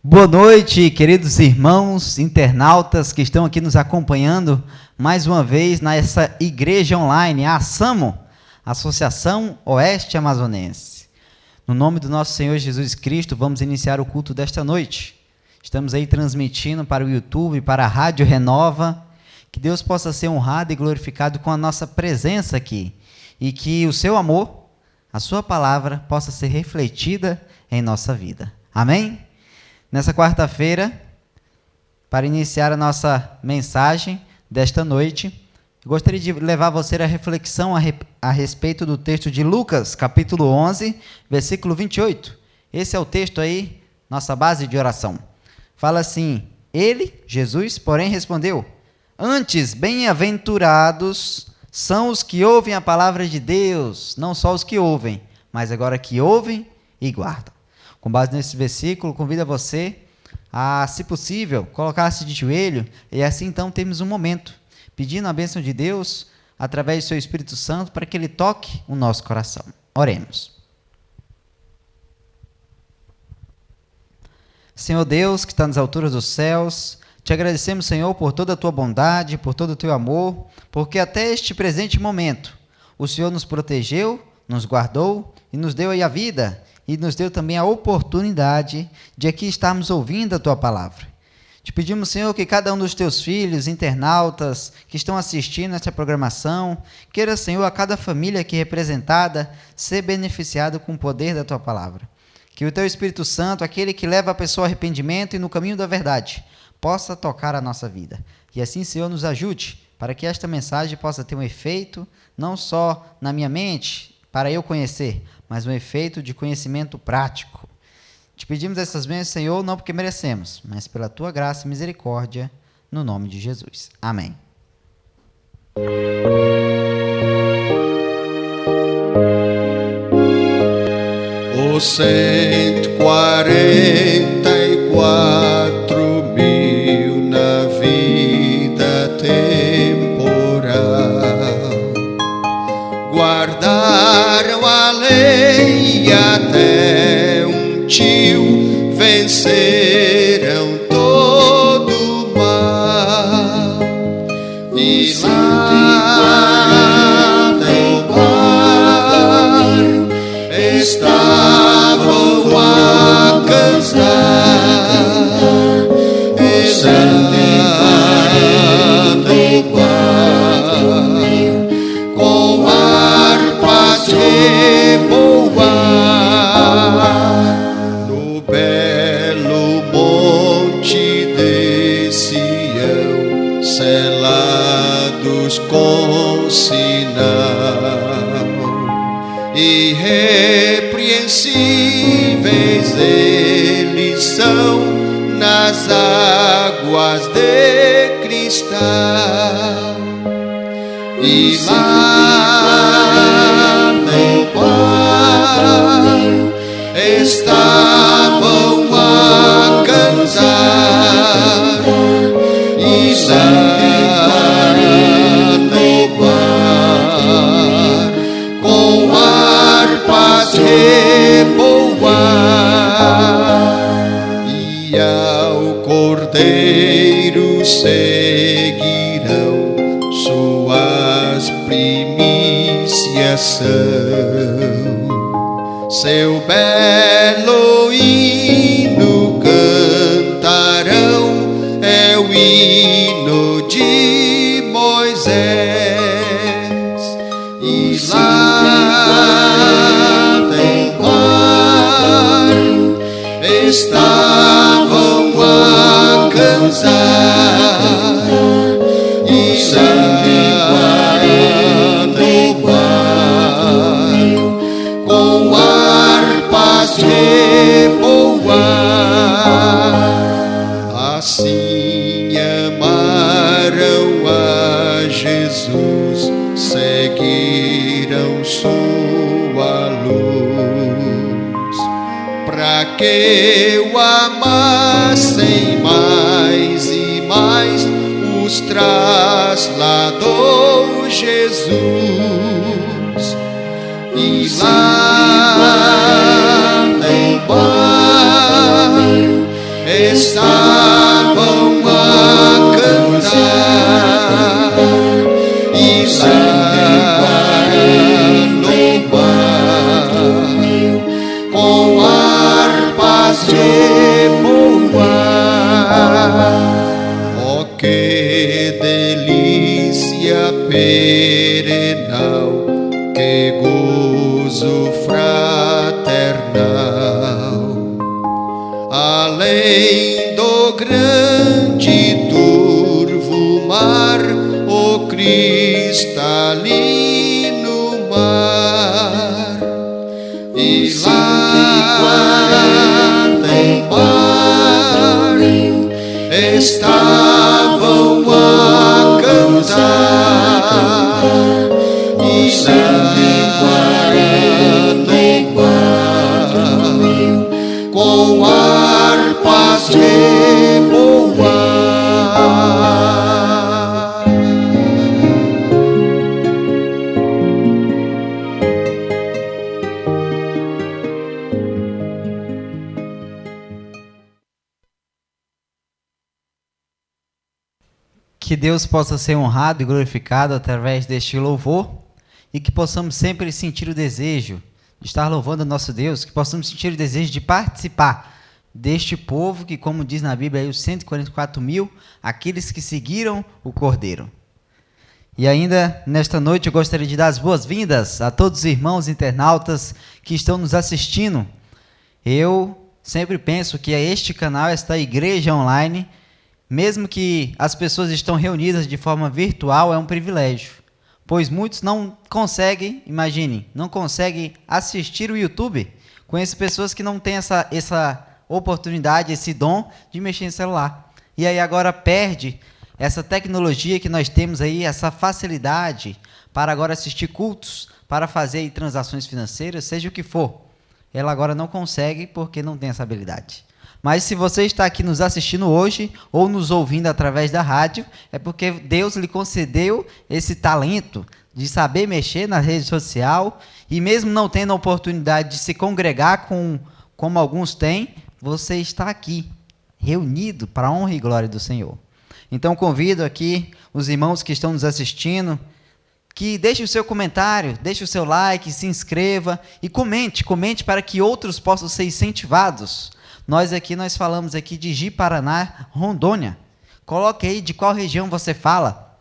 Boa noite, queridos irmãos, internautas que estão aqui nos acompanhando mais uma vez nessa igreja online, a ASAMO, Associação Oeste Amazonense. No nome do nosso Senhor Jesus Cristo, vamos iniciar o culto desta noite. Estamos aí transmitindo para o YouTube, para a Rádio Renova. Que Deus possa ser honrado e glorificado com a nossa presença aqui. E que o seu amor, a sua palavra, possa ser refletida em nossa vida. Amém? Nessa quarta-feira, para iniciar a nossa mensagem desta noite, gostaria de levar você à reflexão a respeito do texto de Lucas, capítulo 11, versículo 28. Esse é o texto aí, nossa base de oração. Fala assim: ele, Jesus, porém respondeu: antes, bem-aventurados são os que ouvem a palavra de Deus, não só os que ouvem, mas agora que ouvem e guardam. Com base nesse versículo, convido a você a, se possível, colocar-se de joelho e assim então termos um momento, pedindo a bênção de Deus através do seu Espírito Santo para que Ele toque o nosso coração. Oremos. Senhor Deus, que está nas alturas dos céus, te agradecemos, Senhor, por toda a tua bondade, por todo o teu amor, porque até este presente momento o Senhor nos protegeu, nos guardou e nos deu aí a vida, e nos deu também a oportunidade de aqui estarmos ouvindo a tua palavra. Te pedimos, Senhor, que cada um dos teus filhos, internautas, que estão assistindo esta programação, queira, Senhor, a cada família aqui representada, ser beneficiado com o poder da tua palavra. Que o teu Espírito Santo, aquele que leva a pessoa ao arrependimento e no caminho da verdade, possa tocar a nossa vida. E assim, Senhor, nos ajude para que esta mensagem possa ter um efeito, não só na minha mente, para eu conhecer, mas um efeito de conhecimento prático. Te pedimos essas bênçãos, Senhor, não porque merecemos, mas pela tua graça e misericórdia, no nome de Jesus. Amém. Os 144.000 na vida temporal guardaram a lei e até um tio venceram todo o mal. E lá no mar estavam a cantar, e com harpas reboar. No belo monte de Sião, selados com sinal, irrepreensíveis eles são nas águas de cristal. E lá no mar estavam a cantar, e lá no mar com harpas reboar. E ao Cordeiro seguirão, suas primícias são. Seu belo hino cantarão, é o hino de Moisés. E lá no mar estavam a cantar, e lá no mar com harpas reboar. Assim amaram a Jesus, seguiram sua luz, pra que o amassem mais e mais, os trasladou Jesus. E lá no mar estavam a cantar e lá no mar com harpas de boa. Oh, que delícia perenal, que gozo fraternal, além do grande turvo mar, o cristalino mar, e lá no mar estavam a cantar e lá no mar com harpas de boa. Que Deus possa ser honrado e glorificado através deste louvor e que possamos sempre sentir o desejo de estar louvando o nosso Deus, que possamos sentir o desejo de participar deste povo que, como diz na Bíblia, aí, os 144 mil, aqueles que seguiram o Cordeiro. E ainda, nesta noite, eu gostaria de dar as boas-vindas a todos os irmãos internautas que estão nos assistindo. Eu sempre penso que este canal, esta igreja online, mesmo que as pessoas estão reunidas de forma virtual, é um privilégio, pois muitos não conseguem, imaginem, não conseguem assistir o YouTube. Conheço pessoas que não têm essa oportunidade, esse dom de mexer em celular. E aí agora perde essa tecnologia que nós temos aí, essa facilidade para agora assistir cultos, para fazer aí transações financeiras, seja o que for. Ela agora não consegue porque não tem essa habilidade. Mas se você está aqui nos assistindo hoje ou nos ouvindo através da rádio, é porque Deus lhe concedeu esse talento de saber mexer na rede social e mesmo não tendo a oportunidade de se congregar como alguns têm, você está aqui, reunido para a honra e glória do Senhor. Então convido aqui os irmãos que estão nos assistindo, que deixe o seu comentário, deixe o seu like, se inscreva e comente para que outros possam ser incentivados. Nós falamos aqui de Ji-Paraná, Rondônia. Coloque aí de qual região você fala.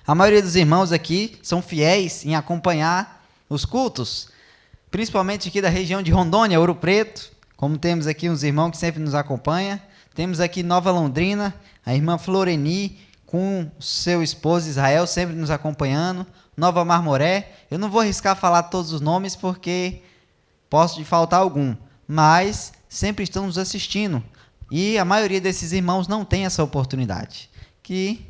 A maioria dos irmãos aqui são fiéis em acompanhar os cultos, principalmente aqui da região de Rondônia, Ouro Preto, como temos aqui uns irmãos que sempre nos acompanham. Temos aqui Nova Londrina, a irmã Floreni, com seu esposo Israel, sempre nos acompanhando. Nova Marmoré, eu não vou arriscar falar todos os nomes porque posso faltar algum, mas sempre estão nos assistindo, e a maioria desses irmãos não tem essa oportunidade. Que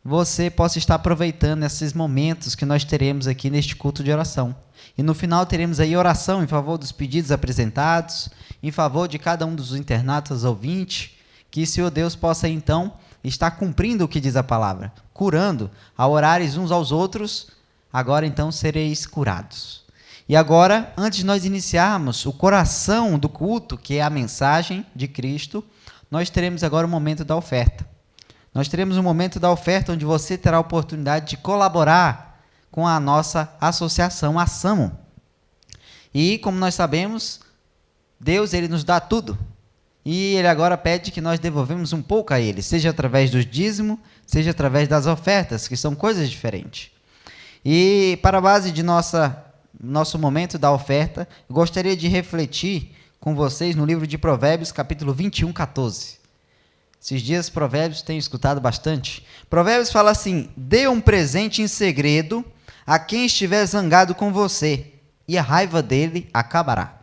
você possa estar aproveitando esses momentos que nós teremos aqui neste culto de oração. E no final teremos aí oração em favor dos pedidos apresentados, em favor de cada um dos internautas ouvintes, que Senhor Deus possa então estar cumprindo o que diz a palavra, curando, ao orares uns aos outros, agora então sereis curados. E agora, antes de nós iniciarmos o coração do culto, que é a mensagem de Cristo, nós teremos agora o momento da oferta. Nós teremos um momento da oferta onde você terá a oportunidade de colaborar com a nossa associação, a SAMO. E, como nós sabemos, Deus ele nos dá tudo. E Ele agora pede que nós devolvemos um pouco a Ele, seja através dos dízimos, seja através das ofertas, que são coisas diferentes. E, para a base de nosso momento da oferta, eu gostaria de refletir com vocês no livro de Provérbios, capítulo 21, 14. Esses dias Provérbios tenho escutado bastante. Provérbios fala assim: dê um presente em segredo a quem estiver zangado com você, e a raiva dele acabará.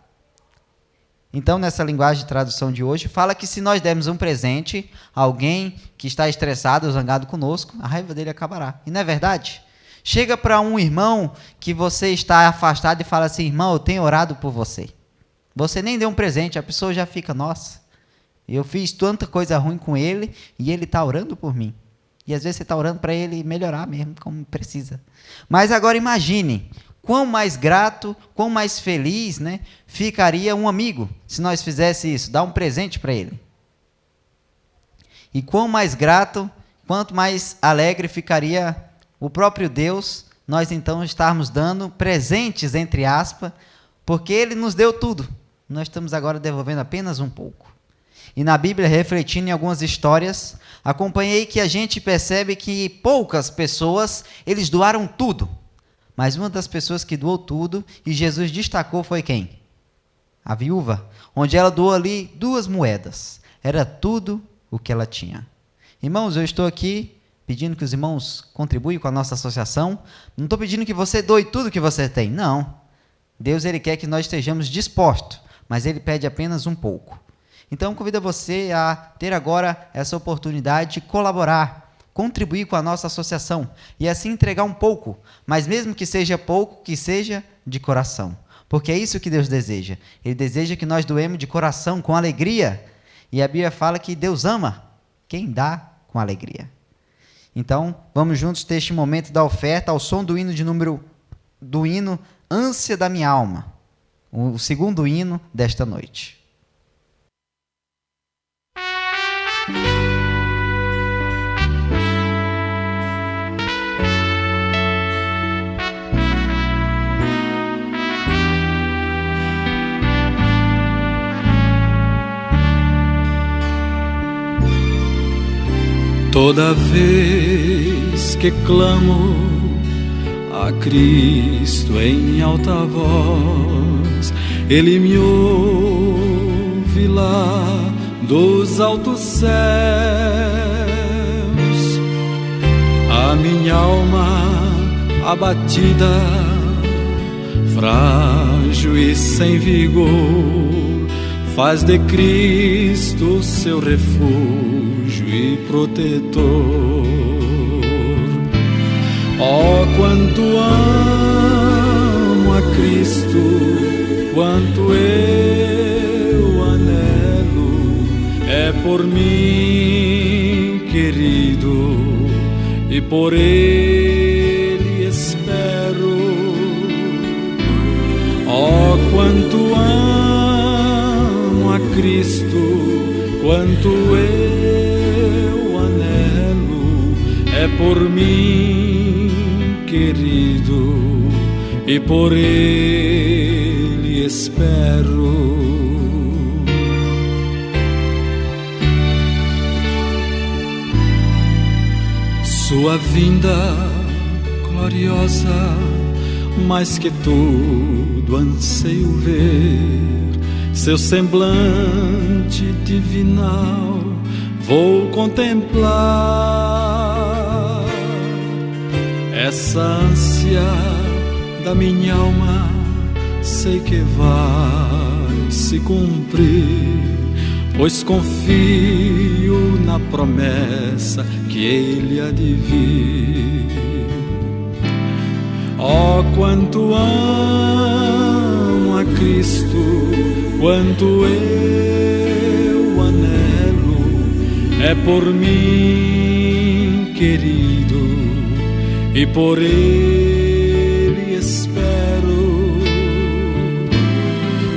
Então, nessa linguagem de tradução de hoje, fala que se nós dermos um presente a alguém que está estressado ou zangado conosco, a raiva dele acabará. E não é verdade? Chega para um irmão que você está afastado e fala assim: irmão, eu tenho orado por você. Você nem deu um presente, a pessoa já fica: nossa, eu fiz tanta coisa ruim com ele e ele está orando por mim. E às vezes você está orando para ele melhorar mesmo, como precisa. Mas agora imagine, quão mais grato, quão mais feliz, né, ficaria um amigo se nós fizéssemos isso, dar um presente para ele. E quão mais grato, quanto mais alegre ficaria o próprio Deus, nós então estarmos dando presentes, entre aspas, porque Ele nos deu tudo. Nós estamos agora devolvendo apenas um pouco. E na Bíblia, refletindo em algumas histórias, acompanhei que a gente percebe que poucas pessoas, eles doaram tudo. Mas uma das pessoas que doou tudo, e Jesus destacou, foi quem? A viúva, onde ela doou ali 2 moedas. Era tudo o que ela tinha. Irmãos, eu estou aqui pedindo que os irmãos contribuam com a nossa associação. Não estou pedindo que você doe tudo que você tem, não. Deus, Ele quer que nós estejamos dispostos, mas Ele pede apenas um pouco. Então, convido você a ter agora essa oportunidade de colaborar, contribuir com a nossa associação e assim entregar um pouco, mas mesmo que seja pouco, que seja de coração. Porque é isso que Deus deseja. Ele deseja que nós doemos de coração, com alegria. E a Bíblia fala que Deus ama quem dá com alegria. Então, vamos juntos ter este momento da oferta ao som do hino Ânsia da Minha Alma, o segundo hino desta noite. Toda vez que clamo a Cristo em alta voz, Ele me ouve lá dos altos céus. A minha alma abatida, frágil e sem vigor, faz de Cristo seu refúgio e protetor. Oh, quanto amo a Cristo, quanto eu anelo, é por mim querido e por Ele espero. Oh, quanto amo a Cristo, quanto eu anelo, é por mim querido e por Ele espero. Sua vinda gloriosa, mais que tudo anseio ver, seu semblante divinal vou contemplar. Essa ânsia da minha alma sei que vai se cumprir, pois confio na promessa que Ele há de vir. Oh, quanto amo a Cristo, quanto eu anelo, é por mim querido e por Ele espero.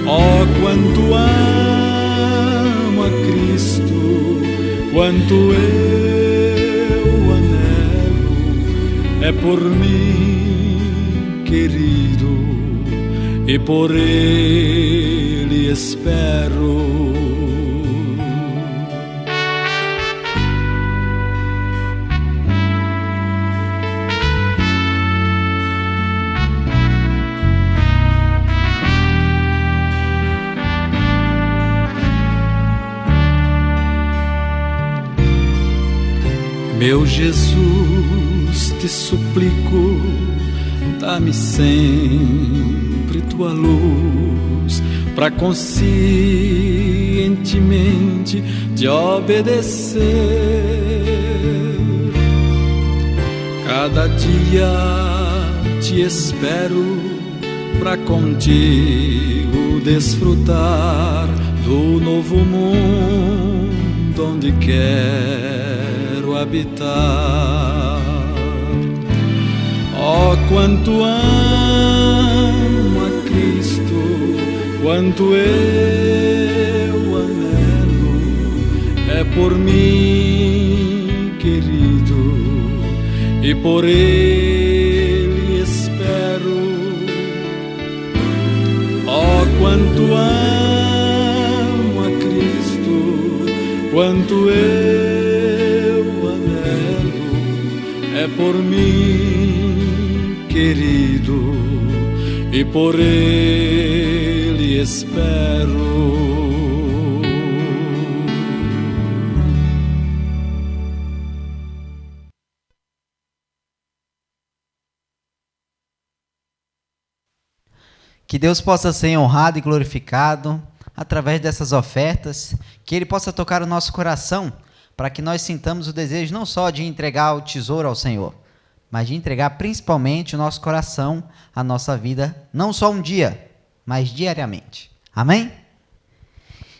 Oh, quanto amo a Cristo, quanto eu anelo, é por mim querido e por Ele espero. Meu Jesus, te suplico, dá-me sempre tua luz, pra conscientemente te obedecer. Cada dia te espero, pra contigo desfrutar do novo mundo onde quero habitar. Oh, quanto amo a Cristo, quanto eu anelo, é por mim, querido, e por ele espero. Oh, quanto amo a Cristo, quanto eu anelo, é por mim, querido, e por ele espero. Que Deus possa ser honrado e glorificado através dessas ofertas, que Ele possa tocar o nosso coração, para que nós sintamos o desejo não só de entregar o tesouro ao Senhor, mas de entregar principalmente o nosso coração, a nossa vida, não só um dia, mas diariamente. Amém?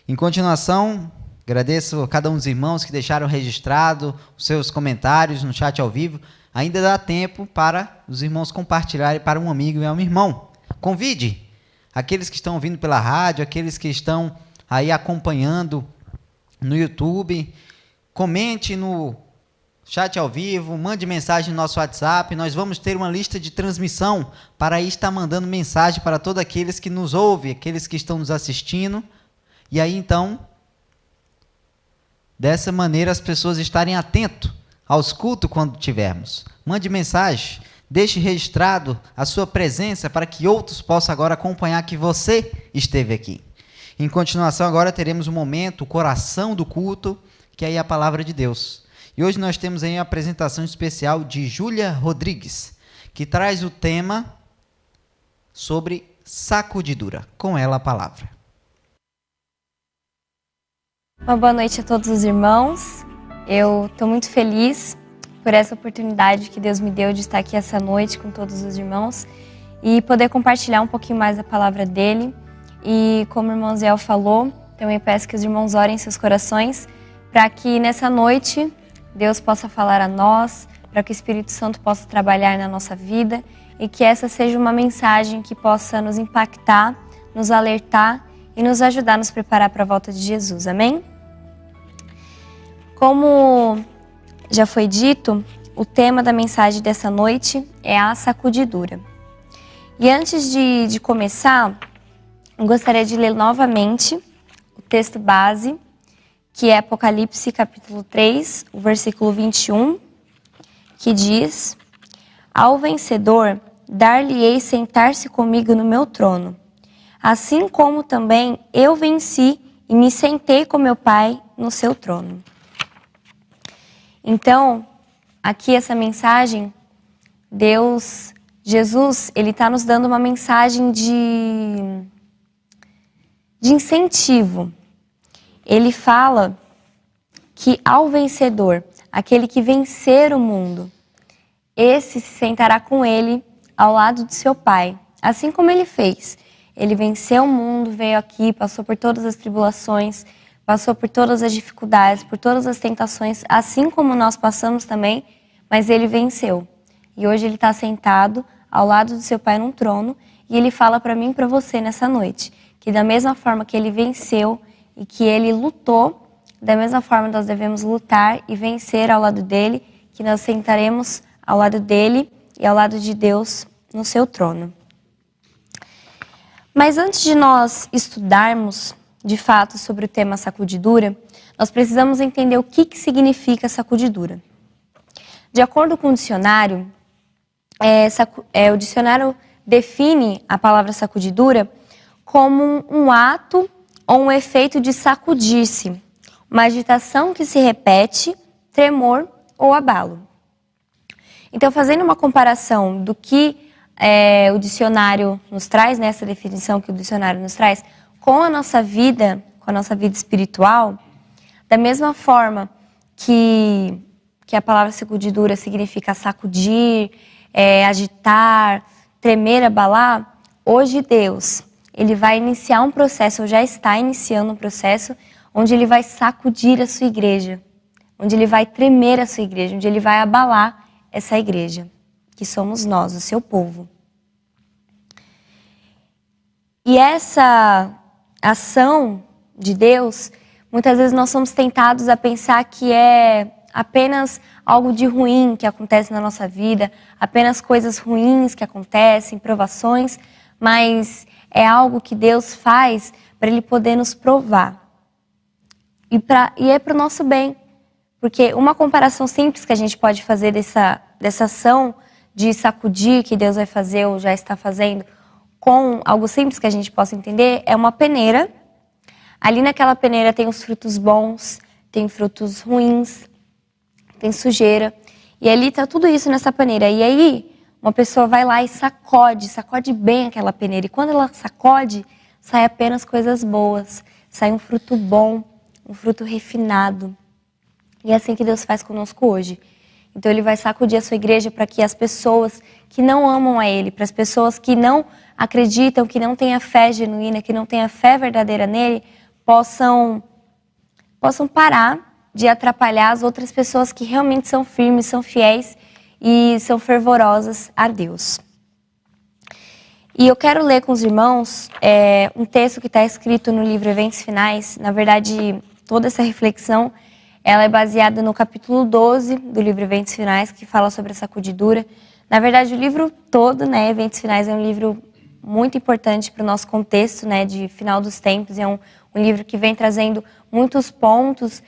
Em continuação, agradeço a cada um dos irmãos que deixaram registrado os seus comentários no chat ao vivo. Ainda dá tempo para os irmãos compartilharem para um amigo e um irmão. Convide aqueles que estão ouvindo pela rádio, aqueles que estão aí acompanhando no YouTube. Comente no chat ao vivo, mande mensagem no nosso WhatsApp. Nós vamos ter uma lista de transmissão para aí estar mandando mensagem para todos aqueles que nos ouvem, aqueles que estão nos assistindo. E aí, então, dessa maneira, as pessoas estarem atentas aos cultos quando tivermos. Mande mensagem. Deixe registrado a sua presença para que outros possam agora acompanhar que você esteve aqui. Em continuação, agora teremos um momento, o coração do culto, que é a palavra de Deus. E hoje nós temos aí a apresentação especial de Júlia Rodrigues, que traz o tema sobre sacudidura. Com ela a palavra. Uma boa noite a todos os irmãos. Eu estou muito feliz por essa oportunidade que Deus me deu de estar aqui essa noite com todos os irmãos e poder compartilhar um pouquinho mais a palavra dele. E como o irmão Zé falou, também peço que os irmãos orem em seus corações para que nessa noite Deus possa falar a nós, para que o Espírito Santo possa trabalhar na nossa vida e que essa seja uma mensagem que possa nos impactar, nos alertar e nos ajudar a nos preparar para a volta de Jesus. Amém? Como já foi dito, o tema da mensagem dessa noite é a sacudidura. E antes de começar, eu gostaria de ler novamente o texto base, que é Apocalipse capítulo 3, o versículo 21, que diz: Ao vencedor dar-lhe-ei sentar-se comigo no meu trono, assim como também eu venci e me sentei com meu Pai no seu trono. Então, aqui essa mensagem, Jesus, ele está nos dando uma mensagem de incentivo. Ele fala que ao vencedor, aquele que vencer o mundo, esse se sentará com ele ao lado de seu Pai, assim como ele fez. Ele venceu o mundo, veio aqui, passou por todas as tribulações, passou por todas as dificuldades, por todas as tentações, assim como nós passamos também, mas ele venceu. E hoje ele está sentado ao lado do seu Pai num trono, e ele fala para mim e para você nessa noite, que da mesma forma que ele venceu e que ele lutou, da mesma forma nós devemos lutar e vencer ao lado dele, que nós sentaremos ao lado dele e ao lado de Deus no seu trono. Mas antes de nós estudarmos de fato sobre o tema sacudidura, nós precisamos entender o que significa sacudidura. De acordo com o dicionário, o dicionário define a palavra sacudidura como um ato ou um efeito de sacudir-se, uma agitação que se repete, tremor ou abalo. Então, fazendo uma comparação do que o dicionário nos traz, nessa definição que o dicionário nos traz, com a nossa vida espiritual, da mesma forma que a palavra sacudidura significa sacudir, agitar, tremer, abalar, hoje Deus, ele vai iniciar um processo, ou já está iniciando um processo, onde ele vai sacudir a sua igreja, onde ele vai tremer a sua igreja, onde ele vai abalar essa igreja, que somos nós, o seu povo. E essa ação de Deus Muitas vezes nós somos tentados a pensar que é apenas algo de ruim que acontece na nossa vida, apenas coisas ruins que acontecem, provações, mas é algo que Deus faz para Ele poder nos provar. E é para o nosso bem. Porque uma comparação simples que a gente pode fazer dessa ação de sacudir que Deus vai fazer ou já está fazendo com algo simples que a gente possa entender é uma peneira. Ali naquela peneira tem os frutos bons, tem frutos ruins, tem sujeira. E ali está tudo isso nessa peneira. E aí uma pessoa vai lá e sacode bem aquela peneira. E quando ela sacode, sai apenas coisas boas, sai um fruto bom, um fruto refinado. E é assim que Deus faz conosco hoje. Então Ele vai sacudir a sua igreja para que as pessoas que não amam a Ele, para as pessoas que não acreditam, que não têm a fé genuína, que não têm a fé verdadeira nele, possam parar de atrapalhar as outras pessoas que realmente são firmes, são fiéis e são fervorosas a Deus. E eu quero ler com os irmãos um texto que está escrito no livro Eventos Finais. Na verdade, toda essa reflexão ela é baseada no capítulo 12 do livro Eventos Finais, que fala sobre a sacudidura. Na verdade, o livro todo, né, Eventos Finais, é um livro muito importante para o nosso contexto, né, de final dos tempos. É um livro que vem trazendo muitos pontos,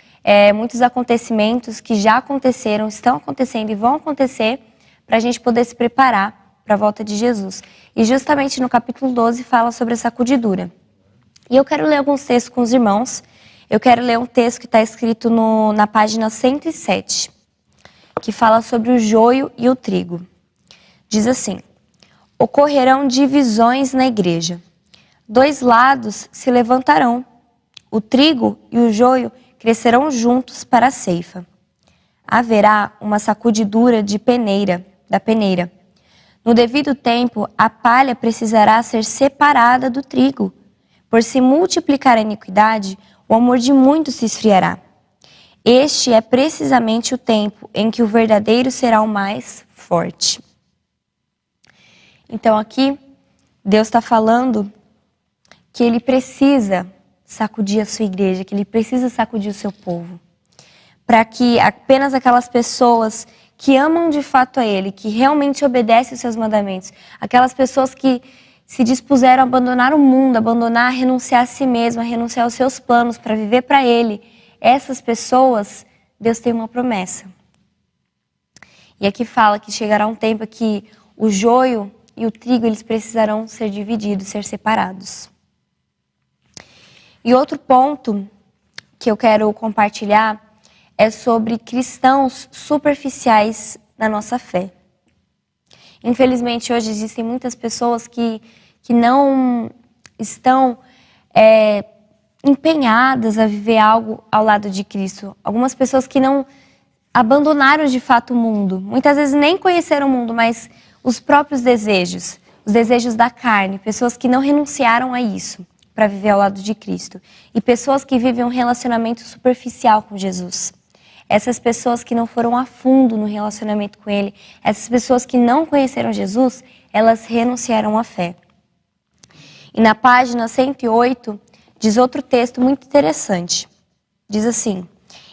muitos acontecimentos que já aconteceram, estão acontecendo e vão acontecer para a gente poder se preparar para a volta de Jesus. E justamente no capítulo 12 fala sobre a sacudidura. E eu quero ler alguns textos com os irmãos. Eu quero ler um texto que está escrito na página 107, que fala sobre o joio e o trigo. Diz assim: ocorrerão divisões na igreja. 2 lados se levantarão. O trigo e o joio crescerão juntos para a ceifa. Haverá uma sacudidura da peneira. No devido tempo, a palha precisará ser separada do trigo. Por se multiplicar a iniquidade, o amor de muitos se esfriará. Este é precisamente o tempo em que o verdadeiro será o mais forte. Então aqui, Deus está falando que Ele precisa sacudir a sua igreja, que Ele precisa sacudir o seu povo. Para que apenas aquelas pessoas que amam de fato a Ele, que realmente obedecem os seus mandamentos, aquelas pessoas que se dispuseram a abandonar o mundo, renunciar a si mesmo, a renunciar aos seus planos para viver para Ele, essas pessoas, Deus tem uma promessa. E aqui fala que chegará um tempo que o joio e o trigo eles precisarão ser divididos, ser separados. E outro ponto que eu quero compartilhar é sobre cristãos superficiais na nossa fé. Infelizmente, hoje existem muitas pessoas que não estão empenhadas a viver algo ao lado de Cristo. Algumas pessoas que não abandonaram de fato o mundo. Muitas vezes nem conheceram o mundo, mas os próprios desejos, os desejos da carne. Pessoas que não renunciaram a isso para viver ao lado de Cristo. E pessoas que vivem um relacionamento superficial com Jesus. Essas pessoas que não foram a fundo no relacionamento com Ele, essas pessoas que não conheceram Jesus, elas renunciaram à fé. E na página 108, diz outro texto muito interessante. Diz assim: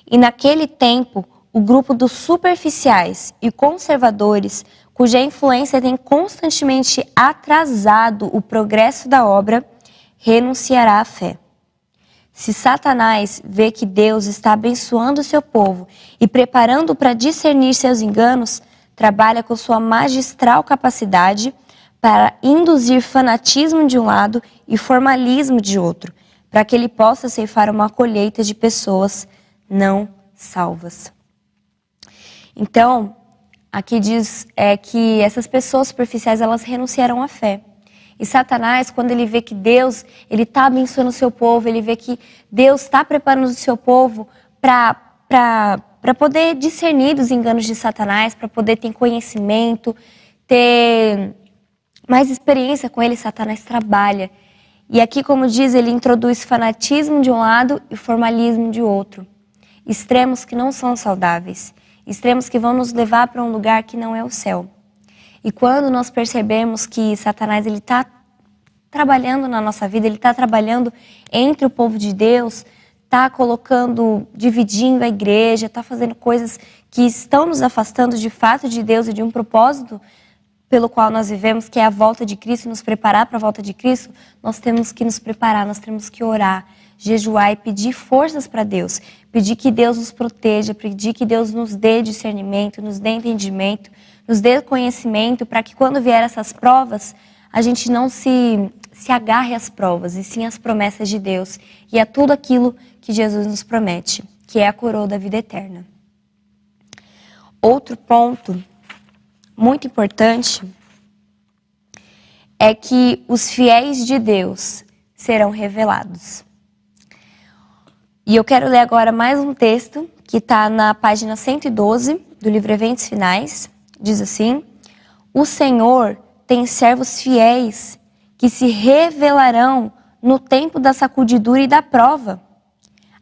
e naquele tempo, o grupo dos superficiais e conservadores, cuja influência tem constantemente atrasado o progresso da obra, renunciará à fé. Se Satanás vê que Deus está abençoando o seu povo e preparando para discernir seus enganos, trabalha com sua magistral capacidade para induzir fanatismo de um lado e formalismo de outro, para que ele possa ceifar uma colheita de pessoas não salvas. Então, aqui diz que essas pessoas superficiais, elas renunciaram à fé. E Satanás, quando ele vê que Deus, ele está abençoando o seu povo, ele vê que Deus está preparando o seu povo para poder discernir dos enganos de Satanás, para poder ter conhecimento, ter mais experiência com ele, Satanás trabalha. E aqui, como diz, ele introduz fanatismo de um lado e formalismo de outro. Extremos que não são saudáveis, extremos que vão nos levar para um lugar que não é o céu. E quando nós percebemos que Satanás ele está trabalhando na nossa vida, ele está trabalhando entre o povo de Deus, está dividindo a igreja, está fazendo coisas que estão nos afastando de fato de Deus e de um propósito pelo qual nós vivemos, que é a volta de Cristo, nos preparar para a volta de Cristo, nós temos que nos preparar, nós temos que orar, jejuar e pedir forças para Deus, pedir que Deus nos proteja, pedir que Deus nos dê discernimento, nos dê entendimento, nos dê conhecimento, para que quando vier essas provas, a gente não se agarre às provas, e sim às promessas de Deus e a tudo aquilo que Jesus nos promete, que é a coroa da vida eterna. Outro ponto muito importante é que os fiéis de Deus serão revelados. E eu quero ler agora mais um texto que está na página 112 do livro Eventos Finais. Diz assim: o Senhor tem servos fiéis que se revelarão no tempo da sacudidura e da prova.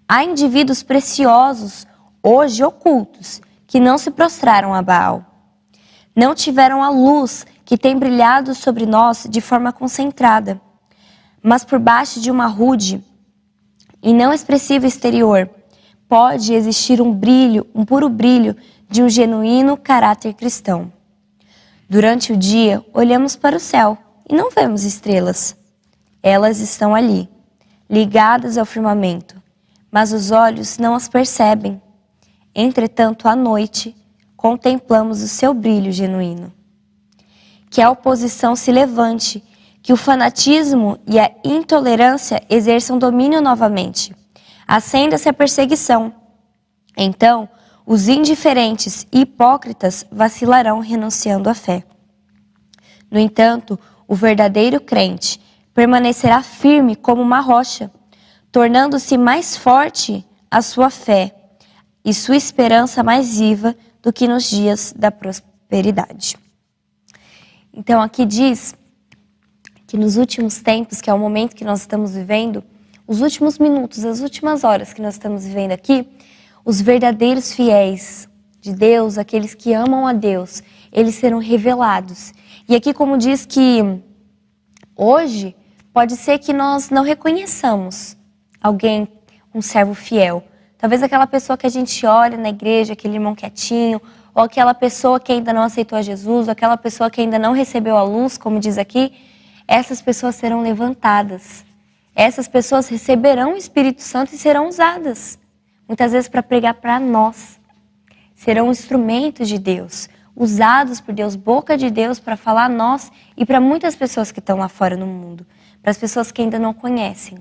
Há indivíduos preciosos, hoje ocultos, que não se prostraram a Baal. Não tiveram a luz que tem brilhado sobre nós de forma concentrada, mas por baixo de uma rude e não expressivo exterior, pode existir um brilho, um puro brilho de um genuíno caráter cristão. Durante o dia, olhamos para o céu e não vemos estrelas. Elas estão ali, ligadas ao firmamento, mas os olhos não as percebem. Entretanto, à noite, contemplamos o seu brilho genuíno. Que a oposição se levante, que o fanatismo e a intolerância exerçam domínio novamente. Acenda-se a perseguição. Então, os indiferentes e hipócritas vacilarão renunciando à fé. No entanto, o verdadeiro crente permanecerá firme como uma rocha, tornando-se mais forte a sua fé e sua esperança mais viva do que nos dias da prosperidade. Então aqui diz que nos últimos tempos, que é o momento que nós estamos vivendo, os últimos minutos, as últimas horas que nós estamos vivendo aqui, os verdadeiros fiéis de Deus, aqueles que amam a Deus, eles serão revelados. E aqui como diz que hoje pode ser que nós não reconheçamos alguém, um servo fiel. Talvez aquela pessoa que a gente olha na igreja, aquele irmão quietinho, ou aquela pessoa que ainda não aceitou a Jesus, ou aquela pessoa que ainda não recebeu a luz, como diz aqui, essas pessoas serão levantadas. Essas pessoas receberão o Espírito Santo e serão usadas, muitas vezes para pregar para nós. Serão instrumentos de Deus, usados por Deus, boca de Deus, para falar a nós e para muitas pessoas que estão lá fora no mundo, para as pessoas que ainda não conhecem.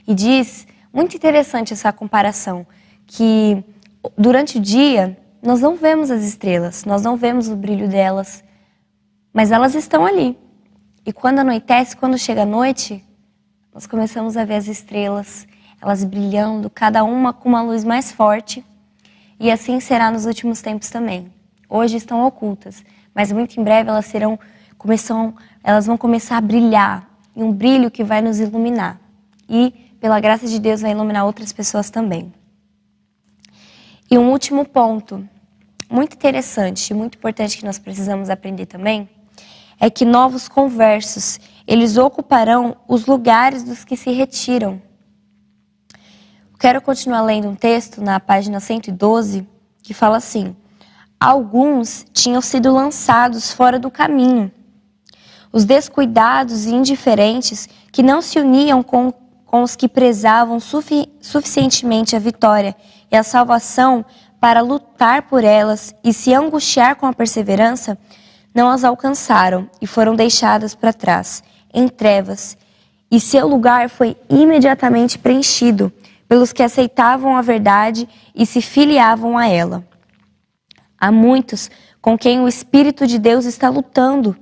E diz, muito interessante essa comparação, que durante o dia nós não vemos as estrelas, nós não vemos o brilho delas, mas elas estão ali. E quando anoitece, quando chega a noite, nós começamos a ver as estrelas, elas brilhando, cada uma com uma luz mais forte. E assim será nos últimos tempos também. Hoje estão ocultas, mas muito em breve elas vão começar a brilhar, e um brilho que vai nos iluminar. E, pela graça de Deus, vai iluminar outras pessoas também. E um último ponto, muito interessante e muito importante que nós precisamos aprender também, é que novos conversos, eles ocuparão os lugares dos que se retiram. Quero continuar lendo um texto na página 112, que fala assim: alguns tinham sido lançados fora do caminho. Os descuidados e indiferentes que não se uniam com os que prezavam suficientemente a vitória e a salvação para lutar por elas e se angustiar com a perseverança, não as alcançaram e foram deixadas para trás, em trevas, e seu lugar foi imediatamente preenchido pelos que aceitavam a verdade e se filiavam a ela. Há muitos com quem o Espírito de Deus está lutando.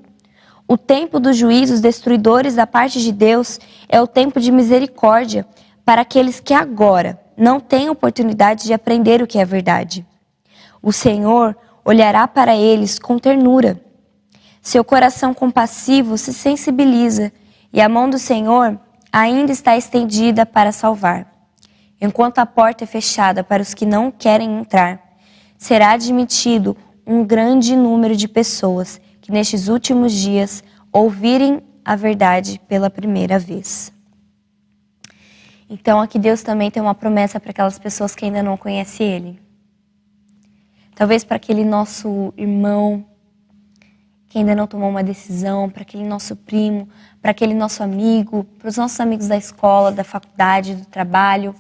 O tempo dos juízos destruidores da parte de Deus é o tempo de misericórdia para aqueles que agora não têm oportunidade de aprender o que é verdade. O Senhor olhará para eles com ternura. Seu coração compassivo se sensibiliza e a mão do Senhor ainda está estendida para salvar. Enquanto a porta é fechada para os que não querem entrar, será admitido um grande número de pessoas que nestes últimos dias ouvirem a verdade pela primeira vez. Então aqui Deus também tem uma promessa para aquelas pessoas que ainda não conhecem Ele. Talvez para aquele nosso irmão que ainda não tomou uma decisão, para aquele nosso primo, para aquele nosso amigo, para os nossos amigos da escola, da faculdade, do trabalho,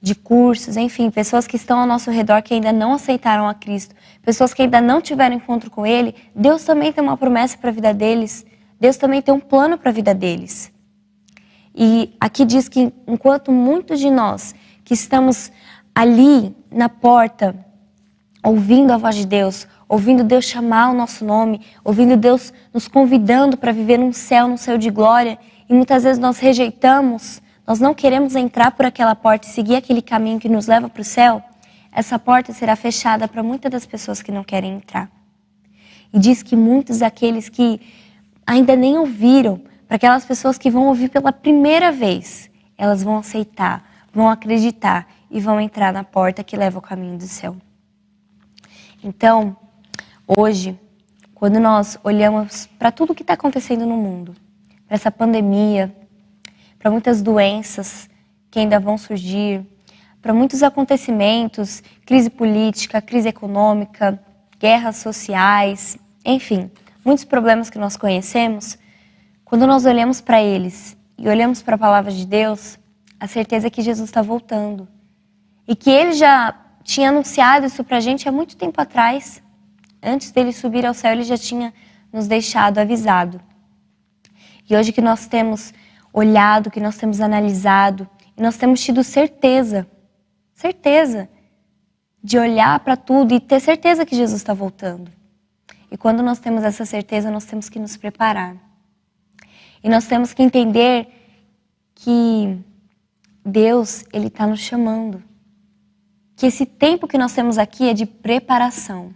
de cursos, enfim, pessoas que estão ao nosso redor que ainda não aceitaram a Cristo, pessoas que ainda não tiveram encontro com Ele. Deus também tem uma promessa para a vida deles, Deus também tem um plano para a vida deles. E aqui diz que enquanto muitos de nós que estamos ali na porta, ouvindo a voz de Deus, ouvindo Deus chamar o nosso nome, ouvindo Deus nos convidando para viver num céu de glória, e muitas vezes nós rejeitamos, nós não queremos entrar por aquela porta e seguir aquele caminho que nos leva para o céu, essa porta será fechada para muitas das pessoas que não querem entrar. E diz que muitos daqueles que ainda nem ouviram, para aquelas pessoas que vão ouvir pela primeira vez, elas vão aceitar, vão acreditar e vão entrar na porta que leva ao caminho do céu. Então, hoje, quando nós olhamos para tudo o que está acontecendo no mundo, para essa pandemia, para muitas doenças que ainda vão surgir, para muitos acontecimentos, crise política, crise econômica, guerras sociais, enfim, muitos problemas que nós conhecemos, quando nós olhamos para eles e olhamos para a palavra de Deus, a certeza é que Jesus está voltando. E que Ele já tinha anunciado isso para a gente há muito tempo atrás. Antes dele subir ao céu, Ele já tinha nos deixado avisado. E hoje que nós temos olhado, que nós temos analisado, e nós temos tido certeza de olhar para tudo e ter certeza que Jesus está voltando. E quando nós temos essa certeza, nós temos que nos preparar. E nós temos que entender que Deus, Ele está nos chamando. Que esse tempo que nós temos aqui é de preparação.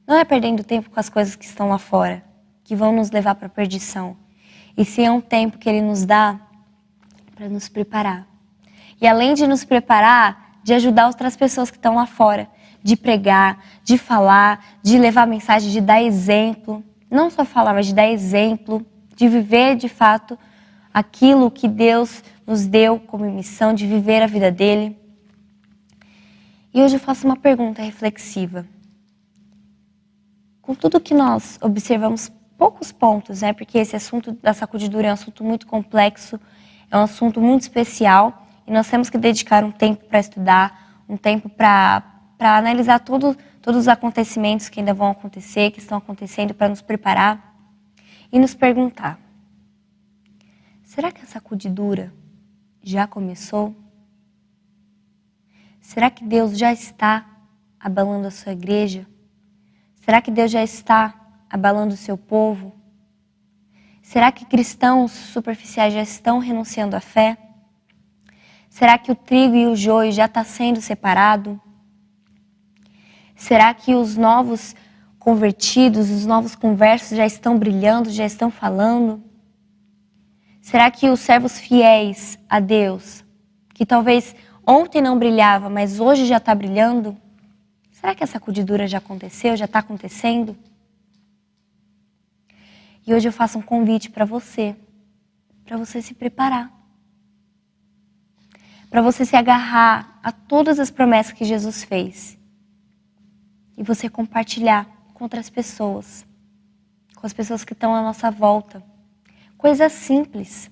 Não é perdendo tempo com as coisas que estão lá fora, que vão nos levar para a perdição. E sim é um tempo que Ele nos dá para nos preparar. E além de nos preparar, de ajudar outras pessoas que estão lá fora. De pregar, de falar, de levar mensagem, de dar exemplo. Não só falar, mas de dar exemplo. De viver de fato aquilo que Deus nos deu como missão, de viver a vida dele. E hoje eu faço uma pergunta reflexiva. Com tudo que nós observamos, poucos pontos, né? Porque esse assunto da sacudidura é um assunto muito complexo, é um assunto muito especial, e nós temos que dedicar um tempo para estudar, um tempo para analisar todos os acontecimentos que ainda vão acontecer, que estão acontecendo, para nos preparar. E nos perguntar, será que a sacudidura já começou? Será que Deus já está abalando a sua igreja? Será que Deus já está abalando o seu povo? Será que cristãos superficiais já estão renunciando à fé? Será que o trigo e o joio já está sendo separado? Será que os novos convertidos, os novos conversos já estão brilhando, já estão falando? Será que os servos fiéis a Deus, que talvez ontem não brilhava, mas hoje já está brilhando? Será que a sacudidura já aconteceu, já está acontecendo? E hoje eu faço um convite para você se preparar. Para você se agarrar a todas as promessas que Jesus fez. E você compartilhar com outras pessoas, com as pessoas que estão à nossa volta. Coisas simples.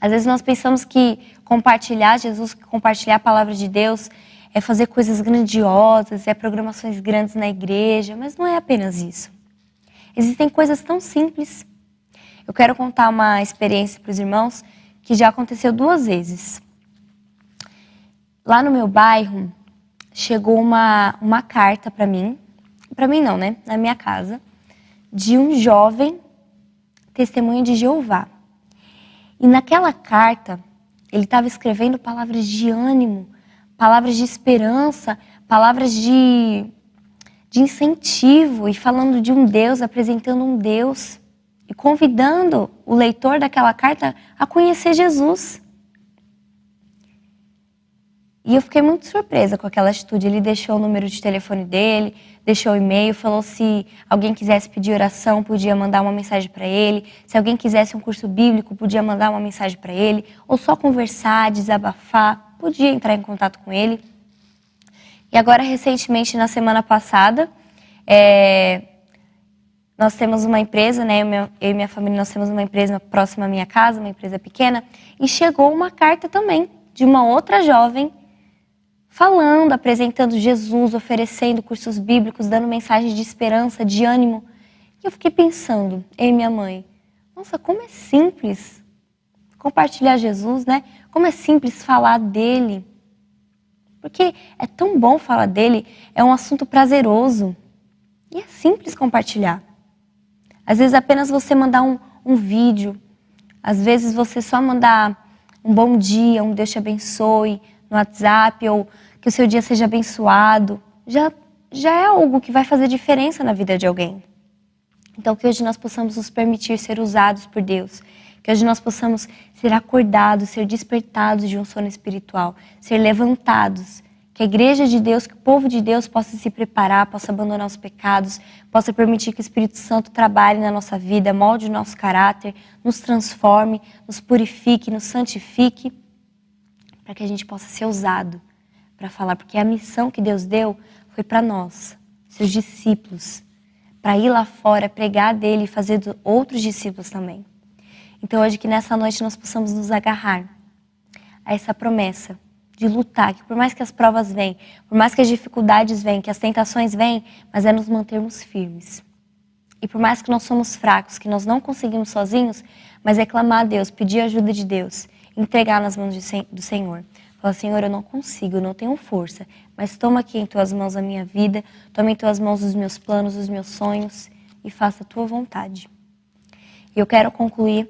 Às vezes nós pensamos que compartilhar Jesus, compartilhar a palavra de Deus é fazer coisas grandiosas, é programações grandes na igreja, mas não é apenas isso. Existem coisas tão simples. Eu quero contar uma experiência para os irmãos que já aconteceu 2 vezes. Lá no meu bairro, chegou uma carta para mim não, né? Na minha casa, de um jovem testemunho de Jeová. E naquela carta, ele estava escrevendo palavras de ânimo, palavras de esperança, palavras de incentivo, e falando de um Deus, apresentando um Deus, e convidando o leitor daquela carta a conhecer Jesus. E eu fiquei muito surpresa com aquela atitude. Ele deixou o número de telefone dele, deixou o e-mail, falou se alguém quisesse pedir oração, podia mandar uma mensagem para ele. Se alguém quisesse um curso bíblico, podia mandar uma mensagem para ele. Ou só conversar, desabafar, podia entrar em contato com ele. E agora, recentemente, na semana passada, nós temos uma empresa, né? Eu e minha família, nós temos uma empresa próxima à minha casa, uma empresa pequena. E chegou uma carta também de uma outra jovem, falando, apresentando Jesus, oferecendo cursos bíblicos, dando mensagens de esperança, de ânimo. E eu fiquei pensando, eu e minha mãe, nossa, como é simples compartilhar Jesus, né? Como é simples falar dele. Porque é tão bom falar dele, é um assunto prazeroso. E é simples compartilhar. Às vezes apenas você mandar um vídeo, às vezes você só mandar um bom dia, um Deus te abençoe no WhatsApp, ou que o seu dia seja abençoado, já é algo que vai fazer diferença na vida de alguém. Então que hoje nós possamos nos permitir ser usados por Deus, que hoje nós possamos ser acordados, ser despertados de um sono espiritual, ser levantados, que a igreja de Deus, que o povo de Deus possa se preparar, possa abandonar os pecados, possa permitir que o Espírito Santo trabalhe na nossa vida, molde o nosso caráter, nos transforme, nos purifique, nos santifique, para que a gente possa ser usado para falar, porque a missão que Deus deu foi para nós, seus discípulos, para ir lá fora, pregar dele e fazer outros discípulos também. Então hoje que nessa noite nós possamos nos agarrar a essa promessa de lutar, que por mais que as provas venham, por mais que as dificuldades venham, que as tentações venham, mas é nos mantermos firmes. E por mais que nós somos fracos, que nós não conseguimos sozinhos, mas é clamar a Deus, pedir a ajuda de Deus, entregar nas mãos do Senhor. Falar, Senhor, eu não consigo, eu não tenho força, mas toma aqui em tuas mãos a minha vida, toma em tuas mãos os meus planos, os meus sonhos e faça a tua vontade. E eu quero concluir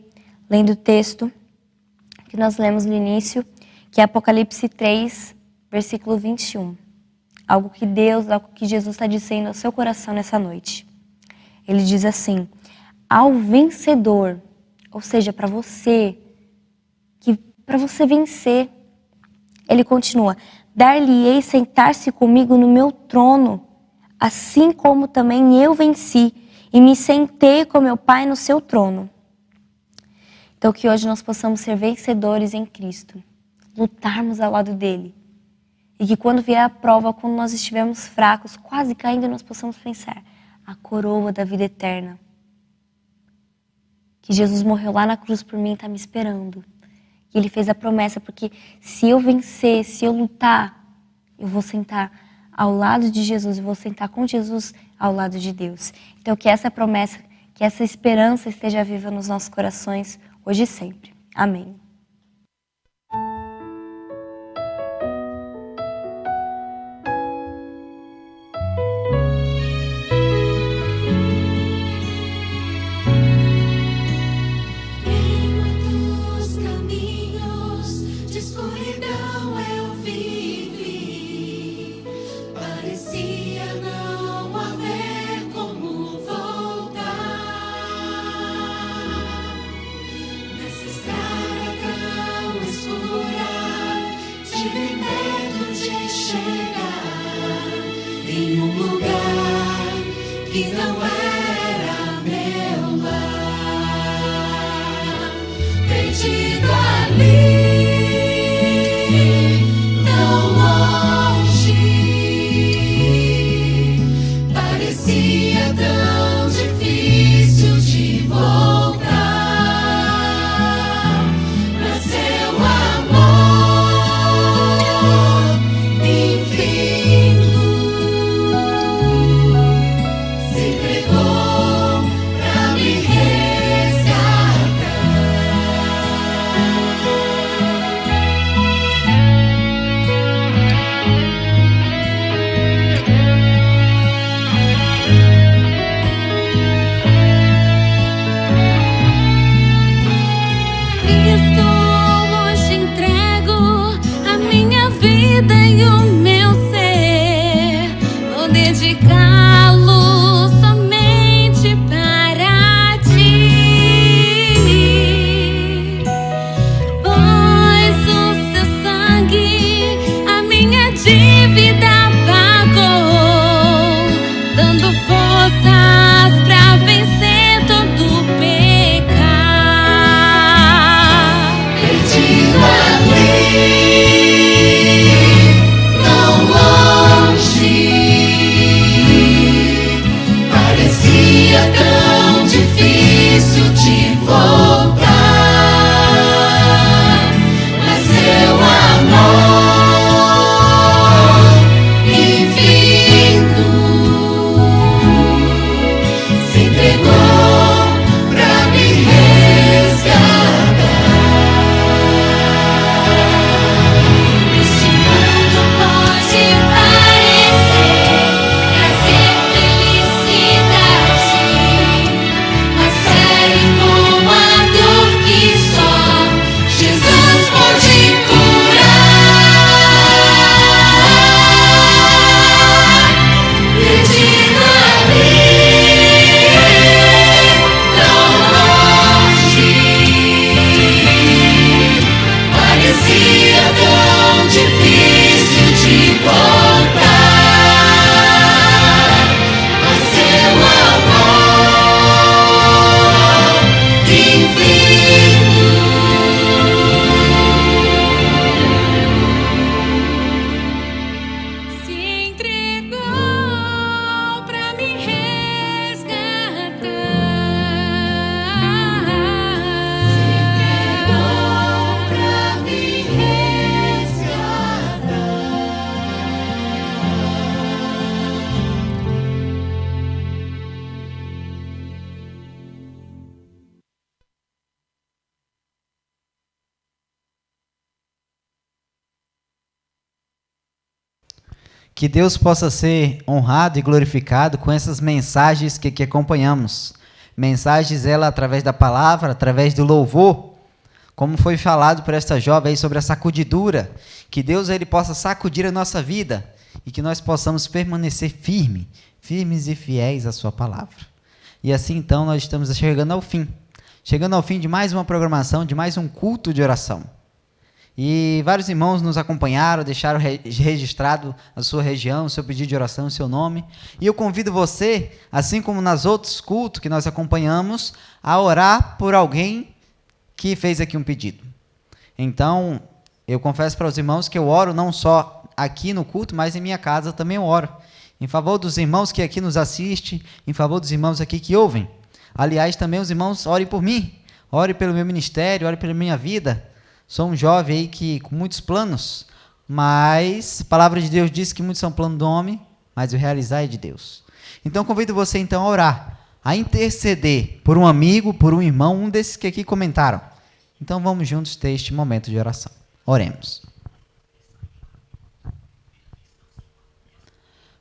lendo o texto que nós lemos no início, que é Apocalipse 3, versículo 21. Algo que Jesus está dizendo ao seu coração nessa noite. Ele diz assim, ao vencedor, ou seja, para você vencer, ele continua, dar-lhe-ei sentar-se comigo no meu trono, assim como também eu venci e me sentei com meu Pai no seu trono. Então que hoje nós possamos ser vencedores em Cristo, lutarmos ao lado dele. E que quando vier a prova, quando nós estivermos fracos, quase caindo, nós possamos pensar, a coroa da vida eterna. Que Jesus morreu lá na cruz por mim e está me esperando. Que ele fez a promessa, porque se eu vencer, se eu lutar, eu vou sentar ao lado de Jesus, eu vou sentar com Jesus ao lado de Deus. Então que essa promessa, que essa esperança esteja viva nos nossos corações, hoje e sempre. Amém. Se Que Deus possa ser honrado e glorificado com essas mensagens que acompanhamos. Mensagens, ela através da palavra, através do louvor, como foi falado por esta jovem aí sobre a sacudidura. Que Deus ele possa sacudir a nossa vida e que nós possamos permanecer firmes e fiéis à sua palavra. E assim então nós estamos chegando ao fim de mais uma programação, de mais um culto de oração. E vários irmãos nos acompanharam, deixaram registrado a sua região, o seu pedido de oração, o seu nome. E eu convido você, assim como nos outros cultos que nós acompanhamos, a orar por alguém que fez aqui um pedido. Então, eu confesso para os irmãos que eu oro não só aqui no culto, mas em minha casa também eu oro. Em favor dos irmãos que aqui nos assistem, em favor dos irmãos aqui que ouvem. Aliás, também os irmãos orem por mim, orem pelo meu ministério, orem pela minha vida. Sou um jovem aí que com muitos planos, mas a palavra de Deus diz que muitos são planos do homem, mas o realizar é de Deus. Então convido você então a orar, a interceder por um amigo, por um irmão, um desses que aqui comentaram. Então vamos juntos ter este momento de oração. Oremos.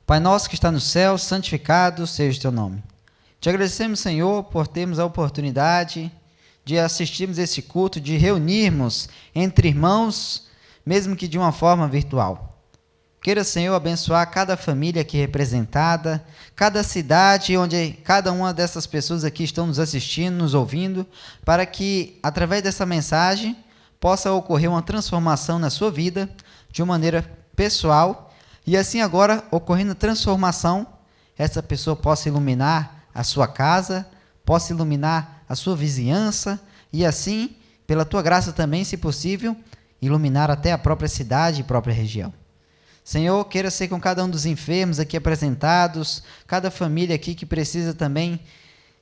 Pai nosso que está no céu, santificado seja o teu nome. Te agradecemos, Senhor, por termos a oportunidade de assistirmos esse culto, de reunirmos entre irmãos, mesmo que de uma forma virtual. Queira, Senhor, abençoar cada família aqui representada, cada cidade onde cada uma dessas pessoas aqui estão nos assistindo, nos ouvindo, para que, através dessa mensagem, possa ocorrer uma transformação na sua vida, de uma maneira pessoal, e assim agora, ocorrendo a transformação, essa pessoa possa iluminar a sua casa, possa iluminar a sua vizinhança e assim, pela tua graça também, se possível, iluminar até a própria cidade e própria região. Senhor, queira ser com cada um dos enfermos aqui apresentados, cada família aqui que precisa também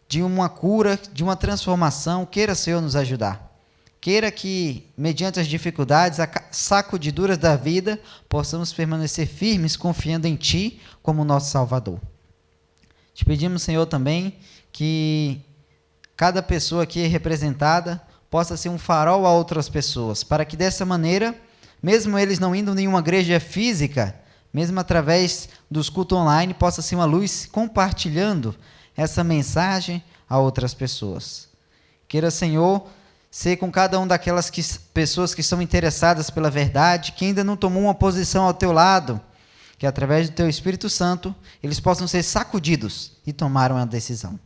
de uma cura, de uma transformação, queira, Senhor, nos ajudar. Queira que, mediante as dificuldades, as sacudiduras da vida, possamos permanecer firmes, confiando em Ti como nosso Salvador. Te pedimos, Senhor, também que cada pessoa aqui representada possa ser um farol a outras pessoas, para que dessa maneira, mesmo eles não indo em nenhuma igreja física, mesmo através dos cultos online, possa ser uma luz compartilhando essa mensagem a outras pessoas. Queira, Senhor, ser com cada uma daquelas pessoas que são interessadas pela verdade, que ainda não tomou uma posição ao teu lado, que através do teu Espírito Santo, eles possam ser sacudidos e tomar uma decisão.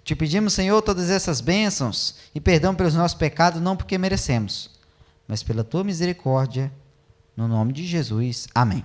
Te pedimos, Senhor, todas essas bênçãos e perdão pelos nossos pecados, não porque merecemos, mas pela tua misericórdia, no nome de Jesus. Amém.